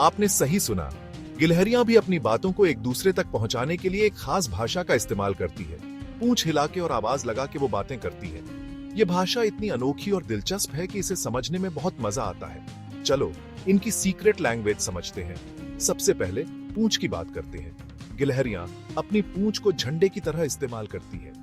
आपने सही सुना। गिलहरियां भी अपनी बातों को एक दूसरे तक पहुंचाने के लिए एक खास भाषा का इस्तेमाल करती है। पूंछ हिला के और आवाज लगा के वो बातें करती है। ये भाषा इतनी अनोखी और दिलचस्प है कि इसे समझने में बहुत मजा आता है। चलो इनकी सीक्रेट लैंग्वेज समझते हैं। सबसे पहले पूंछ की बात करते हैं। गिलहरियां अपनी पूंछ को झंडे की तरह इस्तेमाल करती है।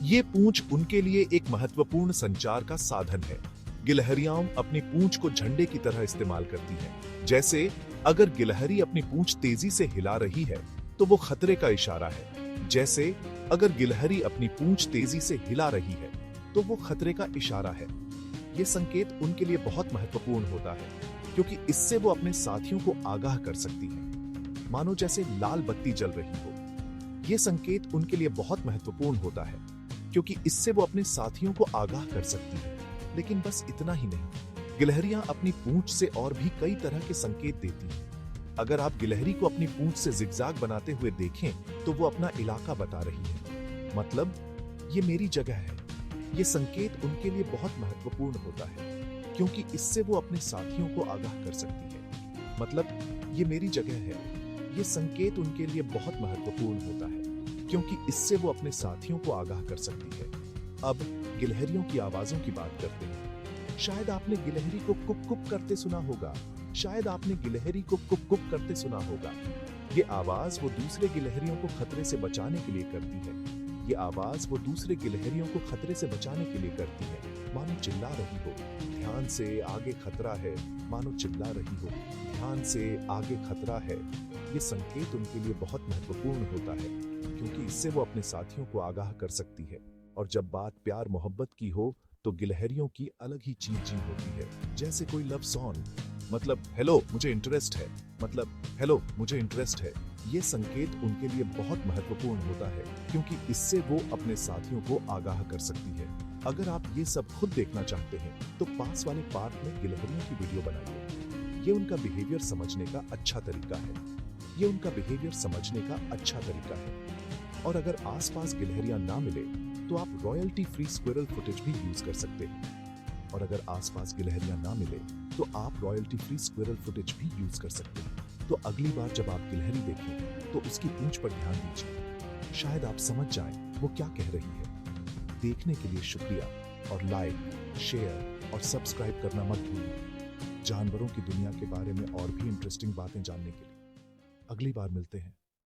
ये पूंछ उनके लिए एक महत्वपूर्ण संचार का साधन है। गिलहरियां अपनी पूंछ को झंडे की तरह इस्तेमाल करती हैं। जैसे अगर गिलहरी अपनी पूंछ तेजी से हिला रही है तो वो खतरे का इशारा है। जैसे अगर गिलहरी अपनी पूंछ तेजी से हिला रही है तो वो खतरे का इशारा है। ये संकेत उनके लिए बहुत महत्वपूर्ण होता है क्योंकि इससे वो अपने साथियों को आगाह कर सकती है। मानो जैसे लाल बत्ती जल रही हो। ये संकेत उनके लिए बहुत महत्वपूर्ण होता है क्योंकि इससे वो अपने साथियों को आगाह कर सकती है। लेकिन बस इतना ही नहीं, गिलहरियां अपनी पूंछ से और भी कई तरह के संकेत देती हैं। अगर आप गिलहरी को अपनी पूंछ से जिगजैग बनाते हुए देखें तो वो अपना इलाका बता रही है। मतलब ये मेरी जगह है। ये संकेत उनके लिए बहुत महत्वपूर्ण होता है क्योंकि इससे वो अपने साथियों को आगाह कर सकती है। मतलब ये मेरी जगह है। ये संकेत उनके लिए बहुत महत्वपूर्ण होता है क्योंकि इससे वो अपने साथियों को आगाह कर सकती है। अब गिलहरियों की आवाजों की बात करते हैं। शायद आपने गिलहरी को कुक कुक करते सुना होगा। शायद आपने गिलहरी को कुक कुक करते सुना होगा। ये आवाज वो दूसरे गिलहरियों को खतरे से बचाने के लिए करती है। ये आवाज वो दूसरे गिलहरियों को खतरे से बचाने के लिए करती है। मानो चिल्ला रही हो, ध्यान से, आगे खतरा है। मानो चिल्ला रही हो, ध्यान से, आगे खतरा है। ये संकेत उनके लिए बहुत महत्वपूर्ण होता है क्योंकि इससे वो अपने साथियों को आगाह कर सकती है। और जब बात प्यार मोहब्बत की हो तो गिलहरियों की अलग ही चींची होती है। जैसे कोई लव सॉन्ग, मतलब हेलो मुझे इंटरेस्ट है, मतलब हेलो मुझे इंटरेस्ट है। ये संकेत उनके लिए बहुत महत्वपूर्ण होता है क्योंकि इससे वो अपने साथियों को आगाह कर सकती है। अगर आप ये सब खुद देखना चाहते हैं तो पास वाले पार्क में गिलहरियों की वीडियो बनाइए। ये उनका बिहेवियर समझने का अच्छा तरीका है। ये उनका बिहेवियर समझने का अच्छा तरीका है। और अगर आसपास गिलहरियां ना मिले तो आप रॉयल्टी फ्री स्क्विरल फुटेज भी यूज कर सकते हैं। और अगर आसपास गिलहरियां ना मिले तो आप रॉयल्टी फ्री स्क्विरल फुटेज भी यूज कर सकते हैं। तो अगली बार जब आप गिलहरी देखें तो उसकी पूंछ पर ध्यान दीजिए। शायद आप समझ जाएं वो क्या कह रही है। देखने के लिए शुक्रिया और लाइक, शेयर और सब्सक्राइब करना मत भूलिए। जानवरों की दुनिया के बारे में और भी इंटरेस्टिंग बातें जानने के लिए अगली बार मिलते हैं।